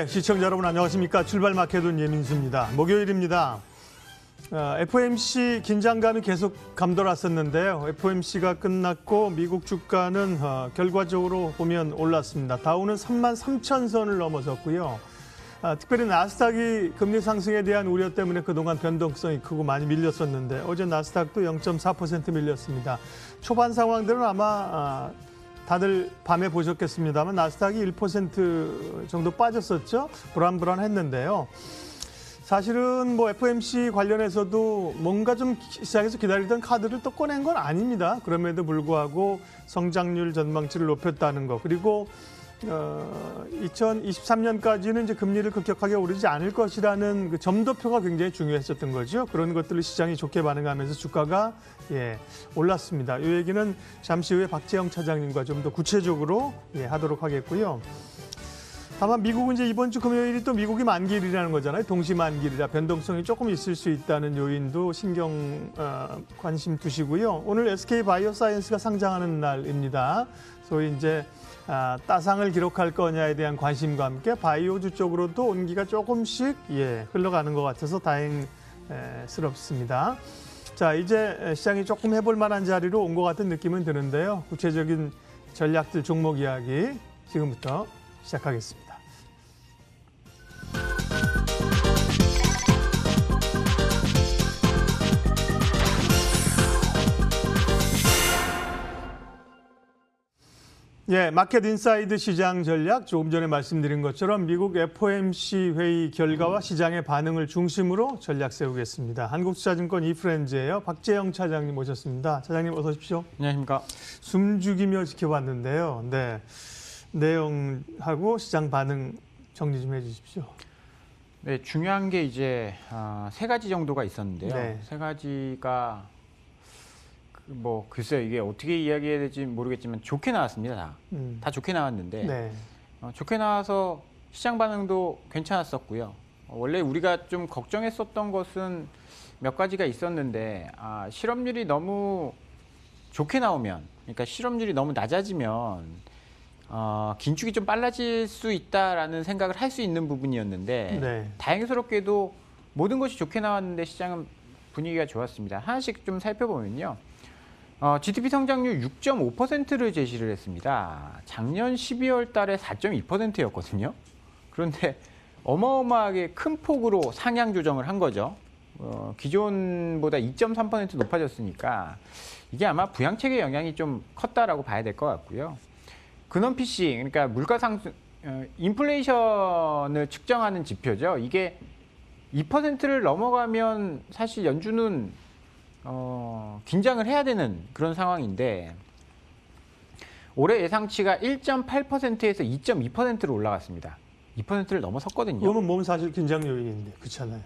시청자 여러분 안녕하십니까. 출발 마케돈 예민수입니다. 목요일입니다. FOMC 긴장감이 계속 감돌았었는데요. FOMC가 끝났고 미국 주가는 결과적으로 보면 올랐습니다. 다우는 33,000선을 넘어섰고요. 특별히 나스닥이 금리 상승에 대한 우려 때문에 그동안 변동성이 크고 많이 밀렸었는데 어제 나스닥도 0.4% 밀렸습니다. 초반 상황들은 아마 다들 밤에 보셨겠습니다만 나스닥이 1% 정도 빠졌었죠. 불안불안했는데요. 사실은 FOMC 관련해서도 뭔가 좀 시장에서 기다리던 카드를 또 꺼낸 건 아닙니다. 그럼에도 불구하고 성장률 전망치를 높였다는 거, 그리고 2023년까지는 이제 금리를 급격하게 오르지 않을 것이라는 그 점도표가 굉장히 중요했었던 거죠. 그런 것들을 시장이 좋게 반응하면서 주가가 올랐습니다. 이 얘기는 잠시 후에 박재영 차장님과 좀 더 구체적으로 하도록 하겠고요. 다만 미국은 이제 이번 주 금요일이 또 미국이 만기일이라는 거잖아요. 동시 만기일이라 변동성이 조금 있을 수 있다는 요인도 관심 두시고요. 오늘 SK 바이오사이언스가 상장하는 날입니다. 소위 이제 따상을 기록할 거냐에 대한 관심과 함께 바이오주 쪽으로도 온기가 조금씩 흘러가는 것 같아서 다행스럽습니다. 자, 이제 시장이 조금 해볼 만한 자리로 온 것 같은 느낌은 드는데요. 구체적인 전략들, 종목 이야기 지금부터 시작하겠습니다. 마켓 인사이드 시장 전략, 조금 전에 말씀드린 것처럼 미국 FOMC 회의 결과와 시장의 반응을 중심으로 전략 세우겠습니다. 한국투자증권 이프렌즈예요. 박재영 차장님 모셨습니다. 차장님 어서 오십시오. 안녕하십니까. 숨죽이며 지켜봤는데요. 내용하고 시장 반응 정리 좀 해주십시오. 네, 중요한 게 이제 세 가지 정도가 있었는데요. 세 가지가 글쎄요, 이게 어떻게 이야기해야 될지 모르겠지만 좋게 나왔습니다. 다 좋게 나왔는데 좋게 나와서 시장 반응도 괜찮았었고요. 원래 우리가 좀 걱정했었던 것은 몇 가지가 있었는데 실업률이 너무 좋게 나오면, 그러니까 실업률이 너무 낮아지면 긴축이 좀 빨라질 수 있다라는 생각을 할 수 있는 부분이었는데 다행스럽게도 모든 것이 좋게 나왔는데 시장은 분위기가 좋았습니다. 하나씩 좀 살펴보면요. GDP 성장률 6.5%를 제시를 했습니다. 작년 12월 달에 4.2%였거든요. 그런데 어마어마하게 큰 폭으로 상향 조정을 한 거죠. 기존보다 2.3% 높아졌으니까 이게 아마 부양책의 영향이 좀 컸다라고 봐야 될 것 같고요. 근원 PC, 그러니까 물가 상승, 인플레이션을 측정하는 지표죠. 이게 2%를 넘어가면 사실 연준은 긴장을 해야 되는 그런 상황인데 올해 예상치가 1.8%에서 2.2%로 올라갔습니다. 2%를 넘어섰거든요. 그러면 사실 긴장 요인인데 그렇잖아요.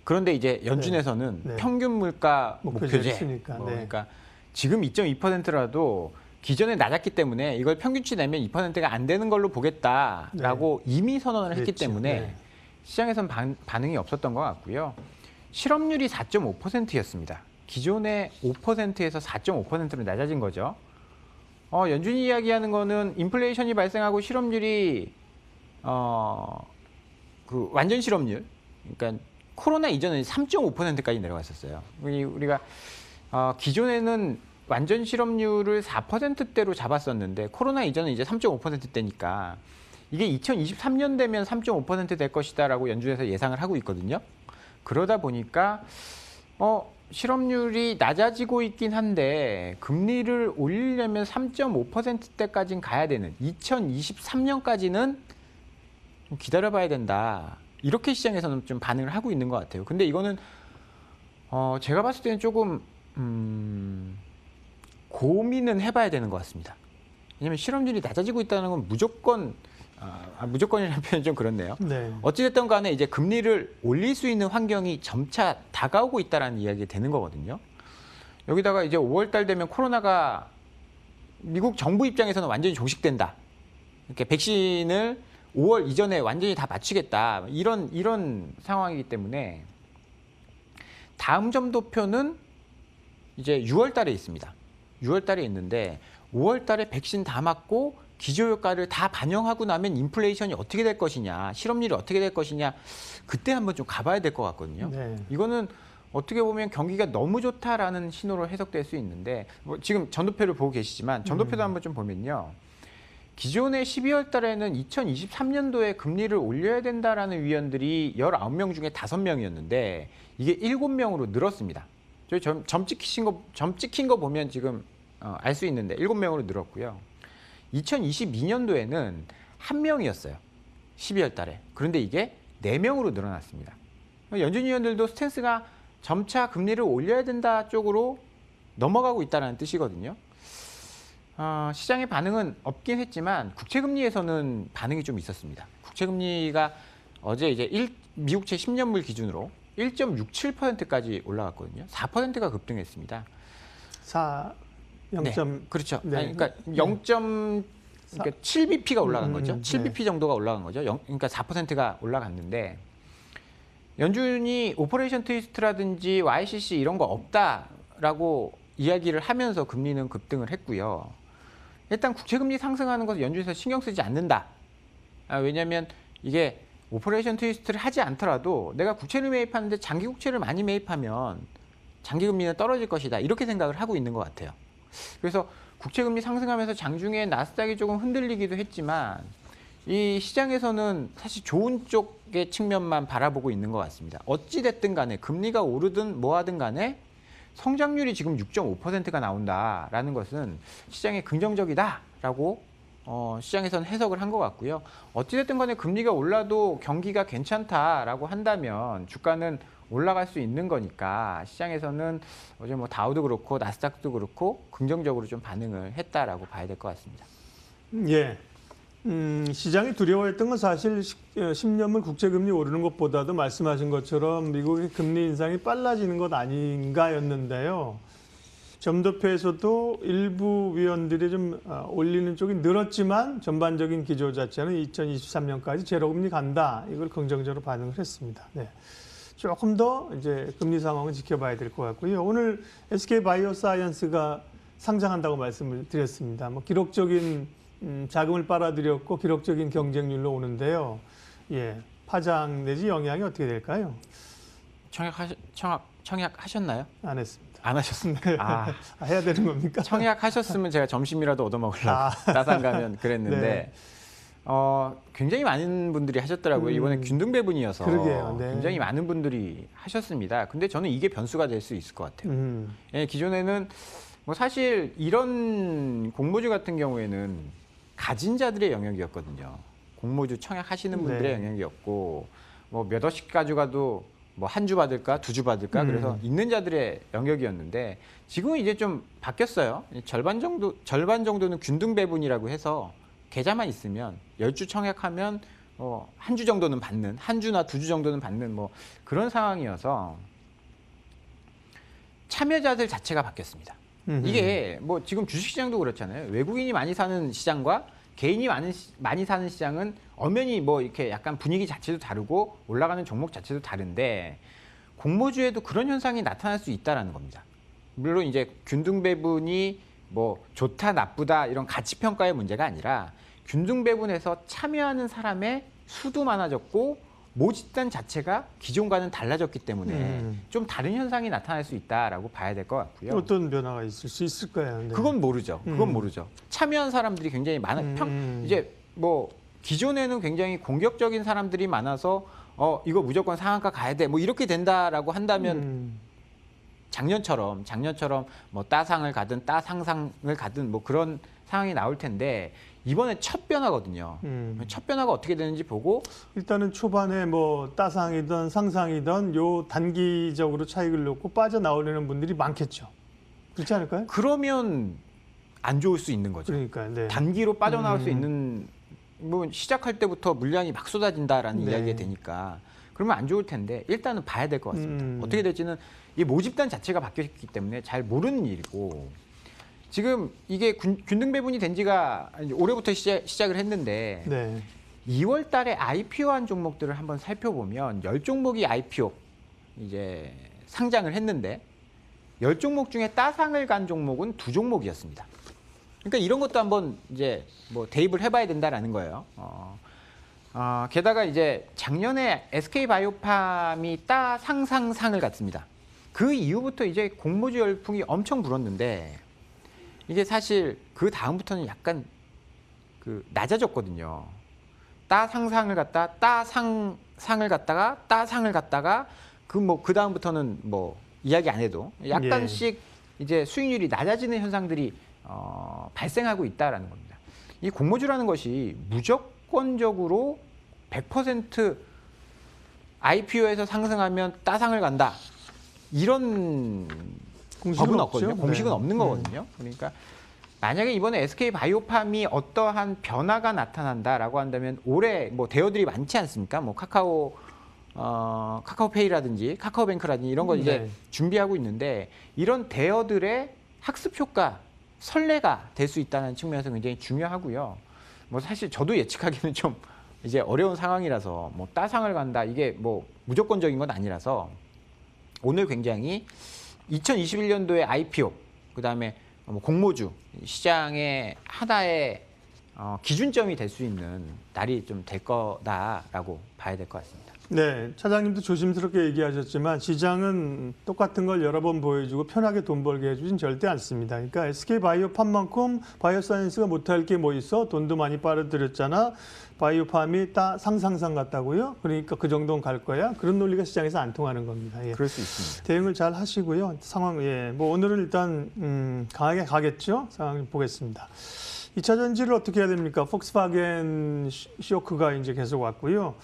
그런데 이제 연준에서는 평균 물가 목표제, 그러니까 지금 2.2%라도 기존에 낮았기 때문에 이걸 평균치 내면 2%가 안 되는 걸로 보겠다라고 이미 선언을 했기 때문에 시장에선 반응이 없었던 것 같고요. 실업률이 4.5%였습니다. 기존의 5%에서 4.5%로 낮아진 거죠. 연준이 이야기하는 거는 인플레이션이 발생하고 실업률이 완전 실업률, 그러니까 코로나 이전에 3.5%까지 내려갔었어요. 우리가 기존에는 완전 실업률을 4%대로 잡았었는데 코로나 이전은 이제 3.5%대니까 이게 2023년 되면 3.5% 될 것이다라고 연준에서 예상을 하고 있거든요. 그러다 보니까 실업률이 낮아지고 있긴 한데 금리를 올리려면 3.5%대까지는 가야 되는 2023년까지는 좀 기다려봐야 된다. 이렇게 시장에서는 좀 반응을 하고 있는 것 같아요. 근데 이거는 제가 봤을 때는 조금 고민은 해봐야 되는 것 같습니다. 왜냐하면 실업률이 낮아지고 있다는 건 무조건이라는 표현이 좀 그렇네요. 어찌됐든 간에 이제 금리를 올릴 수 있는 환경이 점차 다가오고 있다는 이야기가 되는 거거든요. 여기다가 이제 5월 달 되면 코로나가 미국 정부 입장에서는 완전히 종식된다. 이렇게 백신을 5월 이전에 완전히 다 맞추겠다. 이런 상황이기 때문에 다음 점도표는 이제 6월 달에 있습니다. 6월 달에 있는데 5월 달에 백신 다 맞고 기저효과를 다 반영하고 나면 인플레이션이 어떻게 될 것이냐, 실업률이 어떻게 될 것이냐, 그때 한번 좀 가봐야 될 것 같거든요. 네. 이거는 어떻게 보면 경기가 너무 좋다라는 신호로 해석될 수 있는데, 뭐 지금 전도표를 보고 계시지만 전도표도 한번 좀 보면요. 기존의 12월 달에는 2023년도에 금리를 올려야 된다라는 위원들이 19명 중에 5명이었는데 이게 7명으로 늘었습니다. 저희 점 찍힌 거 보면 지금 알 수 있는데 7명으로 늘었고요. 2022년도에는 1명이었어요. 12월 달에. 그런데 이게 4명으로 늘어났습니다. 연준 위원들도 스탠스가 점차 금리를 올려야 된다 쪽으로 넘어가고 있다는 뜻이거든요. 시장의 반응은 없긴 했지만 국채금리에서는 반응이 좀 있었습니다. 국채금리가 어제 이제 미국채 10년물 기준으로 1.67%까지 올라갔거든요. 4%가 급등했습니다. 0. 네, 그렇죠. 네. 아니, 그러니까 0.7bp가 올라간 거죠. 7bp 네. 정도가 올라간 거죠. 그러니까 4%가 올라갔는데 연준이 오퍼레이션 트위스트라든지 YCC 이런 거 없다라고 이야기를 하면서 금리는 급등을 했고요. 일단 국채금리 상승하는 것을 연준에서 신경 쓰지 않는다. 왜냐하면 이게 오퍼레이션 트위스트를 하지 않더라도 내가 국채를 매입하는데 장기 국채를 많이 매입하면 장기금리는 떨어질 것이다. 이렇게 생각을 하고 있는 것 같아요. 그래서 국채금리 상승하면서 장중에 나스닥이 조금 흔들리기도 했지만 이 시장에서는 사실 좋은 쪽의 측면만 바라보고 있는 것 같습니다. 어찌됐든 간에 금리가 오르든 뭐하든 간에 성장률이 지금 6.5%가 나온다라는 것은 시장에 긍정적이다라고 시장에서는 해석을 한 것 같고요. 어찌됐든 간에 금리가 올라도 경기가 괜찮다라고 한다면 주가는 올라갈 수 있는 거니까 시장에서는 어제 뭐 다우도 그렇고 나스닥도 그렇고 긍정적으로 좀 반응을 했다라고 봐야 될 것 같습니다. 예. 시장이 두려워했던 건 사실 10년물 국채금리 오르는 것보다도 말씀하신 것처럼 미국의 금리 인상이 빨라지는 것 아닌가였는데요. 점도표에서도 일부 위원들이 좀 올리는 쪽이 늘었지만 전반적인 기조 자체는 2023년까지 제로금리 간다. 이걸 긍정적으로 반응을 했습니다. 네. 조금 더 이제 금리 상황을 지켜봐야 될 것 같고요. 오늘 SK 바이오사이언스가 상장한다고 말씀을 드렸습니다. 뭐 기록적인 자금을 빨아들였고 기록적인 경쟁률로 오는데요. 예, 파장 내지 영향이 어떻게 될까요? 청약하셨나요? 안 했습니다. 안 하셨습니다. 해야 되는 겁니까? 청약하셨으면 제가 점심이라도 얻어먹으려고 따상 가면 그랬는데 네. 굉장히 많은 분들이 하셨더라고요. 이번에 균등배분이어서 그러게요. 네. 굉장히 많은 분들이 하셨습니다. 근데 저는 이게 변수가 될 수 있을 것 같아요. 예, 기존에는 뭐 사실 이런 공모주 같은 경우에는 가진 자들의 영역이었거든요. 공모주 청약하시는 분들의 네. 영역이었고 뭐 몇 억씩 가져가도 뭐 한 주 받을까, 2주 받을까 그래서 있는 자들의 영역이었는데 지금은 이제 좀 바뀌었어요. 절반 정도는 균등 배분이라고 해서 계좌만 있으면 10주 청약하면 한 주 정도는 받는, 한 주나 2주 정도는 받는 뭐 그런 상황이어서 참여자들 자체가 바뀌었습니다. 이게 뭐 지금 주식시장도 그렇잖아요. 외국인이 많이 사는 시장과 개인이 많이 사는 시장은 엄연히 뭐 이렇게 약간 분위기 자체도 다르고 올라가는 종목 자체도 다른데 공모주에도 그런 현상이 나타날 수 있다라는 겁니다. 물론 이제 균등 배분이 뭐 좋다 나쁘다 이런 가치 평가의 문제가 아니라 균등 배분에서 참여하는 사람의 수도 많아졌고 모집단 자체가 기존과는 달라졌기 때문에 좀 다른 현상이 나타날 수 있다라고 봐야 될 것 같고요. 어떤 변화가 있을 수 있을까요? 네. 그건 모르죠. 그건 모르죠. 참여한 사람들이 굉장히 많아. 이제 뭐 기존에는 굉장히 공격적인 사람들이 많아서 이거 무조건 상한가 가야 돼. 뭐 이렇게 된다라고 한다면 작년처럼 뭐 따상을 가든 따상상을 가든 뭐 그런 상황이 나올 텐데 이번에 첫 변화거든요. 첫 변화가 어떻게 되는지 보고 일단은 초반에 뭐 따상이든 상상이든 요 단기적으로 차익을 놓고 빠져나오려는 분들이 많겠죠. 그렇지 않을까요? 그러면 안 좋을 수 있는 거죠. 그러니까 네. 단기로 빠져나올 수 있는 뭐 시작할 때부터 물량이 막 쏟아진다라는 네. 이야기가 되니까 그러면 안 좋을 텐데 일단은 봐야 될 것 같습니다. 어떻게 될지는 이 모집단 자체가 바뀌었기 때문에 잘 모르는 일이고 지금 이게 균등 배분이 된 지가 올해부터 시작을 했는데 네. 2월 달에 IPO한 종목들을 한번 살펴보면 10종목이 IPO 이제 상장을 했는데 10종목 중에 따상을 간 종목은 2종목이었습니다. 그러니까 이런 것도 한번 이제 뭐 대입을 해봐야 된다라는 거예요. 게다가 이제 작년에 SK바이오팜이 따 상상상을 갔습니다. 그 이후부터 이제 공모주 열풍이 엄청 불었는데 이게 사실 그 다음부터는 약간 그 낮아졌거든요. 따 상상을 갔다 따 상상을 갔다가 따 상을 갔다가 그 다음부터는 뭐 이야기 안 해도 약간씩 이제 수익률이 낮아지는 현상들이 발생하고 있다라는 겁니다. 이 공모주라는 것이 무조건적으로 100% IPO에서 상승하면 따상을 간다. 이런 법은 없거든요. 공식은 없는 거거든요. 그러니까 만약에 이번에 SK바이오팜이 어떠한 변화가 나타난다라고 한다면 올해 뭐 대여들이 많지 않습니까? 뭐 카카오페이라든지 카카오뱅크라든지 이런 거 이제 준비하고 있는데 이런 대여들의 학습 효과, 선례가 될 수 있다는 측면에서 굉장히 중요하고요. 뭐 사실 저도 예측하기는 좀 이제 어려운 상황이라서 뭐 따상을 간다 이게 뭐 무조건적인 건 아니라서 오늘 굉장히 2021년도에 IPO 그다음에 뭐 공모주 시장의 하나의 기준점이 될 수 있는 날이 좀 될 거다라고 봐야 될 것 같습니다. 네, 차장님도 조심스럽게 얘기하셨지만 시장은 똑같은 걸 여러 번 보여주고 편하게 돈 벌게 해주진 절대 않습니다. 그러니까 SK바이오팜만큼 바이오사이언스가 못할 게 뭐 있어? 돈도 많이 빨아들였잖아. 바이오팜이 따 상상상 같다고요? 그러니까 그 정도는 갈 거야? 그런 논리가 시장에서 안 통하는 겁니다. 예. 그럴 수 있습니다. 대응을 잘 하시고요. 상황, 뭐 오늘은 일단 강하게 가겠죠? 상황 보겠습니다. 2차 전지를 어떻게 해야 됩니까? 폭스바겐 쇼크가 이제 계속 왔고요.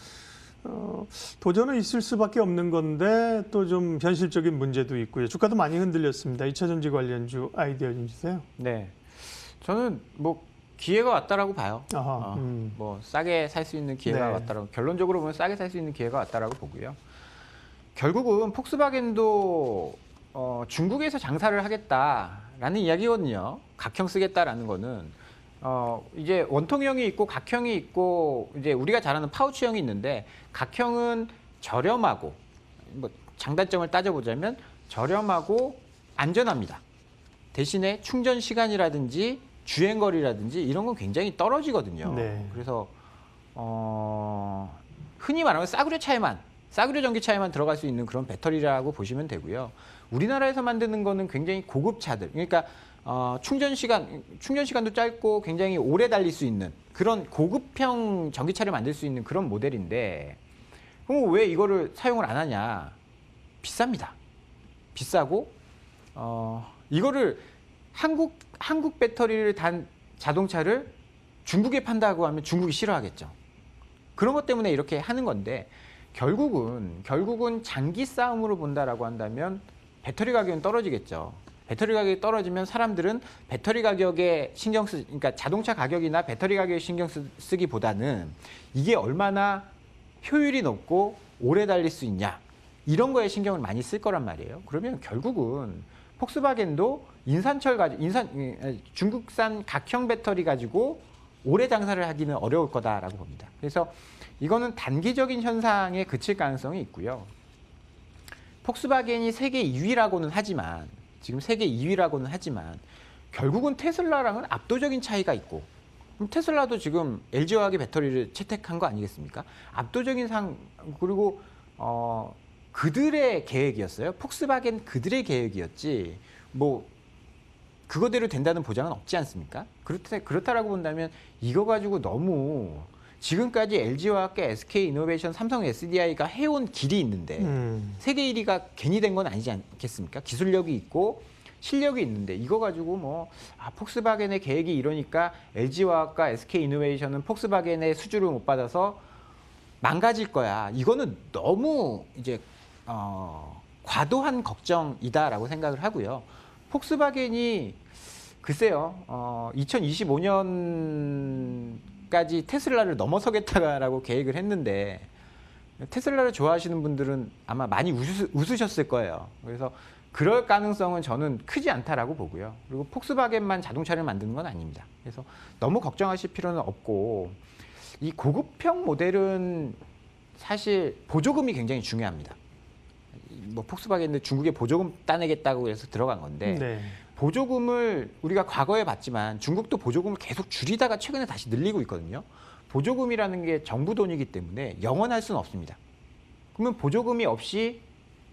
도전은 있을 수밖에 없는 건데 또 좀 현실적인 문제도 있고요. 주가도 많이 흔들렸습니다. 2차 전지 관련주 아이디어 좀 주세요. 네, 저는 뭐 기회가 왔다라고 봐요. 뭐 싸게 살 수 있는 기회가 왔다라고 결론적으로 보면 싸게 살 수 있는 기회가 왔다라고 보고요. 결국은 폭스바겐도 중국에서 장사를 하겠다라는 이야기거든요. 각형 쓰겠다라는 거는 이제 원통형이 있고 각형이 있고 이제 우리가 잘 아는 파우치형이 있는데 각형은 저렴하고 뭐 장단점을 따져보자면 저렴하고 안전합니다. 대신에 충전 시간이라든지 주행 거리라든지 이런 건 굉장히 떨어지거든요. 그래서 흔히 말하면 싸구려 전기차에만 들어갈 수 있는 그런 배터리라고 보시면 되고요. 우리나라에서 만드는 거는 굉장히 고급 차들, 그러니까 충전 시간도 짧고 굉장히 오래 달릴 수 있는 그런 고급형 전기차를 만들 수 있는 그런 모델인데 그럼 왜 이거를 사용을 안 하냐? 비쌉니다. 비싸고 이거를 한국 배터리를 단 자동차를 중국에 판다고 하면 중국이 싫어하겠죠. 그런 것 때문에 이렇게 하는 건데 결국은 장기 싸움으로 본다라고 한다면 배터리 가격은 떨어지겠죠. 배터리 가격이 떨어지면 사람들은 배터리 가격에 그러니까 자동차 가격이나 배터리 가격에 신경 쓰기보다는 이게 얼마나 효율이 높고 오래 달릴 수 있냐 이런 거에 신경을 많이 쓸 거란 말이에요. 그러면 결국은 폭스바겐도 중국산 각형 배터리 가지고 오래 장사를 하기는 어려울 거다라고 봅니다. 그래서 이거는 단기적인 현상에 그칠 가능성이 있고요. 폭스바겐이 세계 2위라고는 하지만 결국은 테슬라랑은 압도적인 차이가 있고 그럼 테슬라도 지금 LG화학의 배터리를 채택한 거 아니겠습니까? 압도적인 그리고 그들의 계획이었어요. 폭스바겐 그들의 계획이었지 뭐 그거대로 된다는 보장은 없지 않습니까? 그렇다라고 본다면 이거 가지고 너무 지금까지 LG화학과 SK이노베이션, 삼성 SDI가 해온 길이 있는데 세계 1위가 괜히 된 건 아니지 않겠습니까? 기술력이 있고 실력이 있는데 이거 가지고 폭스바겐의 계획이 이러니까 LG화학과 SK이노베이션은 폭스바겐의 수주를 못 받아서 망가질 거야. 이거는 너무 이제 과도한 걱정이다라고 생각을 하고요. 폭스바겐이 글쎄요, 2025년까지 테슬라를 넘어서겠다라고 계획을 했는데 테슬라를 좋아하시는 분들은 아마 많이 웃으셨을 거예요. 그래서 그럴 가능성은 저는 크지 않다라고 보고요. 그리고 폭스바겐만 자동차를 만드는 건 아닙니다. 그래서 너무 걱정하실 필요는 없고 이 고급형 모델은 사실 보조금이 굉장히 중요합니다. 뭐 폭스바겐도 중국에 보조금 따내겠다고 해서 들어간 건데 보조금을 우리가 과거에 봤지만 중국도 보조금을 계속 줄이다가 최근에 다시 늘리고 있거든요. 보조금이라는 게 정부 돈이기 때문에 영원할 수는 없습니다. 그러면 보조금이 없이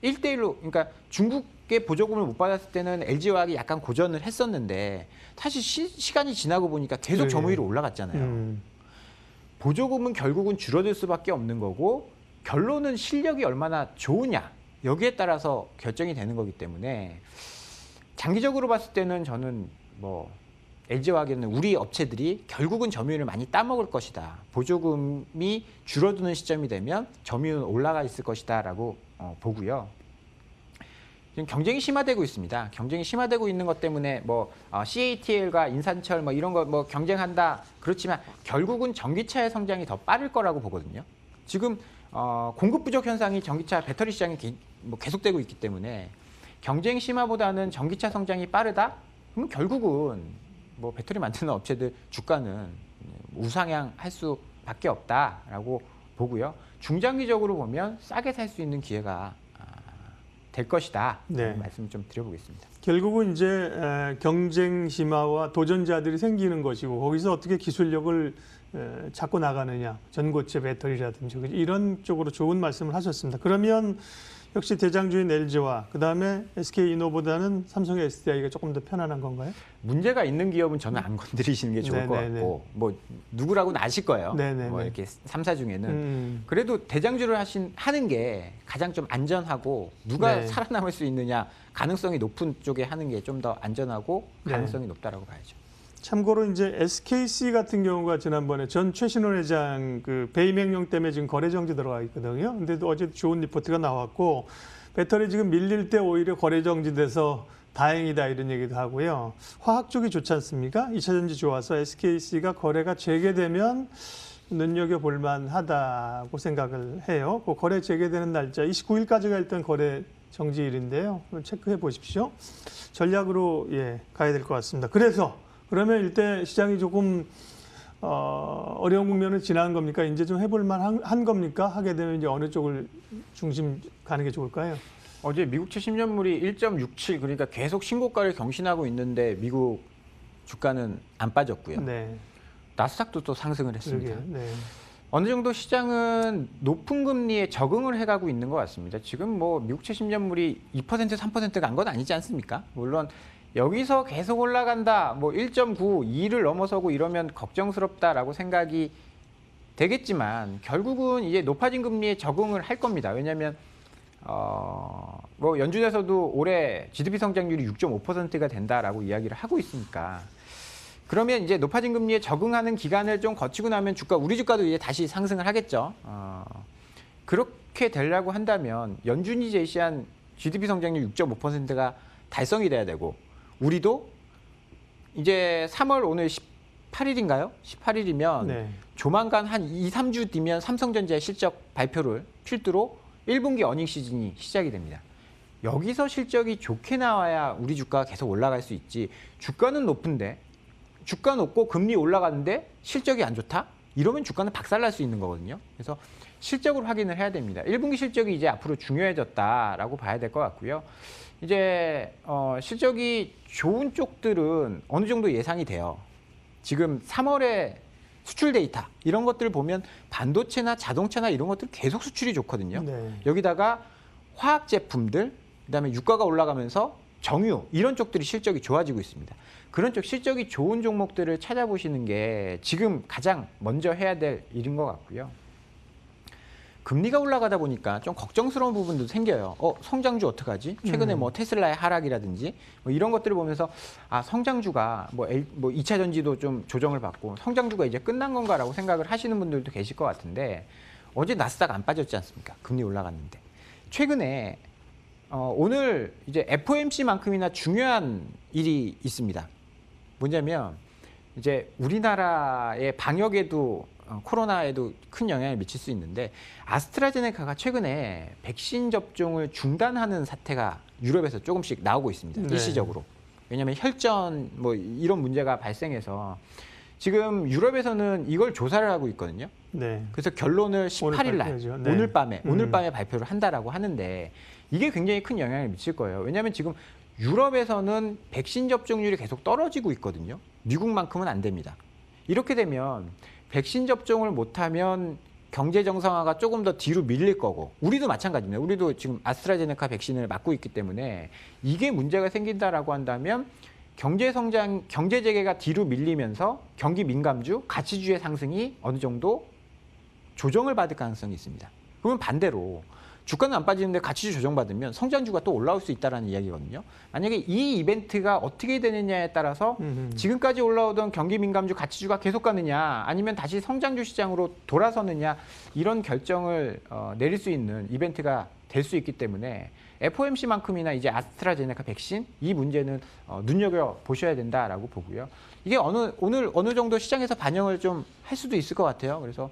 1대1로, 그러니까 중국의 보조금을 못 받았을 때는 LG화학이 약간 고전을 했었는데 사실 시간이 지나고 보니까 계속 점유율이 올라갔잖아요. 보조금은 결국은 줄어들 수밖에 없는 거고 결론은 실력이 얼마나 좋으냐 여기에 따라서 결정이 되는 거기 때문에 장기적으로 봤을 때는 저는 뭐 LG화학에는 우리 업체들이 결국은 점유율을 많이 따먹을 것이다. 보조금이 줄어드는 시점이 되면 점유율은 올라가 있을 것이다라고 보고요. 지금 경쟁이 심화되고 있습니다. 경쟁이 심화되고 있는 것 때문에 뭐 CATL과 인산철 뭐 이런 거 뭐 경쟁한다. 그렇지만 결국은 전기차의 성장이 더 빠를 거라고 보거든요. 지금 공급 부족 현상이 전기차 배터리 시장에 뭐 계속되고 있기 때문에 경쟁 심화보다는 전기차 성장이 빠르다? 그러면 결국은 뭐 배터리 만드는 업체들 주가는 우상향할 수밖에 없다라고 보고요. 중장기적으로 보면 싸게 살 수 있는 기회가 될 것이다. 네. 말씀 좀 드려보겠습니다. 결국은 이제 경쟁 심화와 도전자들이 생기는 것이고 거기서 어떻게 기술력을 찾고 나가느냐, 전고체 배터리라든지 이런 쪽으로 좋은 말씀을 하셨습니다. 그러면 역시 대장주인 LG와 그다음에 SK이노보다는 삼성의 SDI가 조금 더 편안한 건가요? 문제가 있는 기업은 저는 안 건드리시는 게 좋을 것 같고 뭐 누구라고는 아실 거예요. 뭐 이렇게 3사 중에는 그래도 대장주를 하는 게 가장 좀 안전하고 누가 살아남을 수 있느냐 가능성이 높은 쪽에 하는 게 좀 더 안전하고 가능성이 높다라고 봐야죠. 참고로 이제 SKC 같은 경우가 지난번에 전 최신원 회장 그 배임 명령 때문에 지금 거래 정지 들어가 있거든요. 근데도 어제 좋은 리포트가 나왔고 배터리 지금 밀릴 때 오히려 거래 정지돼서 다행이다 이런 얘기도 하고요. 화학 쪽이 좋지 않습니까? 2차 전지 좋아서 SKC가 거래가 재개되면 눈여겨볼 만하다고 생각을 해요. 그 거래 재개되는 날짜 29일까지가 일단 거래 정지일인데요. 체크해 보십시오. 전략으로 가야 될 것 같습니다. 그러면 일단 시장이 조금 어려운 국면을 지나는 겁니까? 이제 좀 해볼 만한 겁니까? 하게 되면 이제 어느 쪽을 중심 가는 게 좋을까요? 어제 미국채 10년물이 1.67 그러니까 계속 신고가를 경신하고 있는데 미국 주가는 안 빠졌고요. 네. 나스닥도 또 상승을 했습니다. 네. 어느 정도 시장은 높은 금리에 적응을 해가고 있는 것 같습니다. 지금 뭐 미국채 10년물이 2% 3%가 간 건 아니지 않습니까? 물론 여기서 계속 올라간다, 뭐 1.9, 2를 넘어서고 이러면 걱정스럽다라고 생각이 되겠지만 결국은 이제 높아진 금리에 적응을 할 겁니다. 왜냐하면 뭐 연준에서도 올해 GDP 성장률이 6.5%가 된다라고 이야기를 하고 있으니까 그러면 이제 높아진 금리에 적응하는 기간을 좀 거치고 나면 우리 주가도 이제 다시 상승을 하겠죠. 그렇게 되려고 한다면 연준이 제시한 GDP 성장률 6.5%가 달성이 돼야 되고 우리도 이제 3월 오늘 18일인가요? 18일이면 조만간 한 2, 3주 뒤면 삼성전자의 실적 발표를 필두로 1분기 어닝 시즌이 시작이 됩니다. 여기서 실적이 좋게 나와야 우리 주가가 계속 올라갈 수 있지. 주가는 높은데 주가 높고 금리 올라가는데 실적이 안 좋다? 이러면 주가는 박살날 수 있는 거거든요. 그래서 실적으로 확인을 해야 됩니다. 1분기 실적이 이제 앞으로 중요해졌다라고 봐야 될 것 같고요. 이제 실적이 좋은 쪽들은 어느 정도 예상이 돼요. 지금 3월에 수출 데이터 이런 것들을 보면 반도체나 자동차나 이런 것들 계속 수출이 좋거든요. 여기다가 화학 제품들, 그다음에 유가가 올라가면서 정유 이런 쪽들이 실적이 좋아지고 있습니다. 그런 쪽 실적이 좋은 종목들을 찾아보시는 게 지금 가장 먼저 해야 될 일인 것 같고요. 금리가 올라가다 보니까 좀 걱정스러운 부분도 생겨요. 성장주 어떡하지? 최근에 뭐 테슬라의 하락이라든지 뭐 이런 것들을 보면서 성장주가 뭐 2차 전지도 좀 조정을 받고 성장주가 이제 끝난 건가라고 생각을 하시는 분들도 계실 것 같은데 어제 나스닥 안 빠졌지 않습니까? 금리 올라갔는데. 최근에 오늘 이제 FOMC만큼이나 중요한 일이 있습니다. 뭐냐면 이제 우리나라의 방역에도 코로나에도 큰 영향을 미칠 수 있는데 아스트라제네카가 최근에 백신 접종을 중단하는 사태가 유럽에서 조금씩 나오고 있습니다. 일시적으로. 왜냐하면 혈전 뭐 이런 문제가 발생해서 지금 유럽에서는 이걸 조사를 하고 있거든요. 그래서 결론을 18일 날 오늘 밤에 발표를 한다라고 하는데 이게 굉장히 큰 영향을 미칠 거예요. 왜냐하면 지금 유럽에서는 백신 접종률이 계속 떨어지고 있거든요. 미국만큼은 안 됩니다. 이렇게 되면 백신 접종을 못하면 경제 정상화가 조금 더 뒤로 밀릴 거고, 우리도 마찬가지입니다. 우리도 지금 아스트라제네카 백신을 맞고 있기 때문에 이게 문제가 생긴다라고 한다면 경제 성장, 경제 재개가 뒤로 밀리면서 경기 민감주, 가치주의 상승이 어느 정도 조정을 받을 가능성이 있습니다. 그러면 반대로 주가는 안 빠지는데 가치주 조정받으면 성장주가 또 올라올 수 있다는 이야기거든요. 만약에 이 이벤트가 어떻게 되느냐에 따라서 지금까지 올라오던 경기 민감주 가치주가 계속 가느냐, 아니면 다시 성장주 시장으로 돌아서느냐, 이런 결정을 내릴 수 있는 이벤트가 될 수 있기 때문에 FOMC만큼이나 이제 아스트라제네카 백신, 이 문제는 눈여겨 보셔야 된다라고 보고요. 이게 오늘 어느 정도 시장에서 반영을 좀 할 수도 있을 것 같아요. 그래서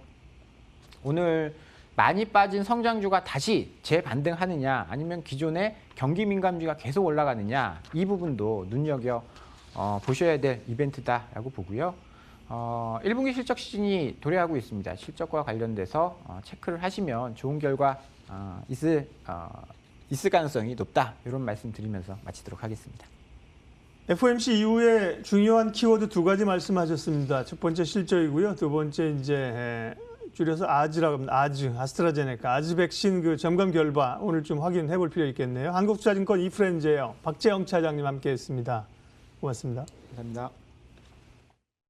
오늘 많이 빠진 성장주가 다시 재반등하느냐, 아니면 기존의 경기 민감주가 계속 올라가느냐, 이 부분도 눈여겨 보셔야 될 이벤트다라고 보고요. 1분기 실적 시즌이 도래하고 있습니다. 실적과 관련돼서 체크를 하시면 좋은 결과 있을 가능성이 높다, 이런 말씀 드리면서 마치도록 하겠습니다. FOMC 이후에 중요한 키워드 두 가지 말씀하셨습니다. 첫 번째 실적이고요. 두 번째 이제 줄여서 아즈라고 합니다. 아스트라제네카, 아즈 백신 그 점검 결과 오늘 좀 확인해 볼 필요 있겠네요. 한국투자증권 이프렌즈예요. 박재영 차장님 함께했습니다. 고맙습니다. 감사합니다.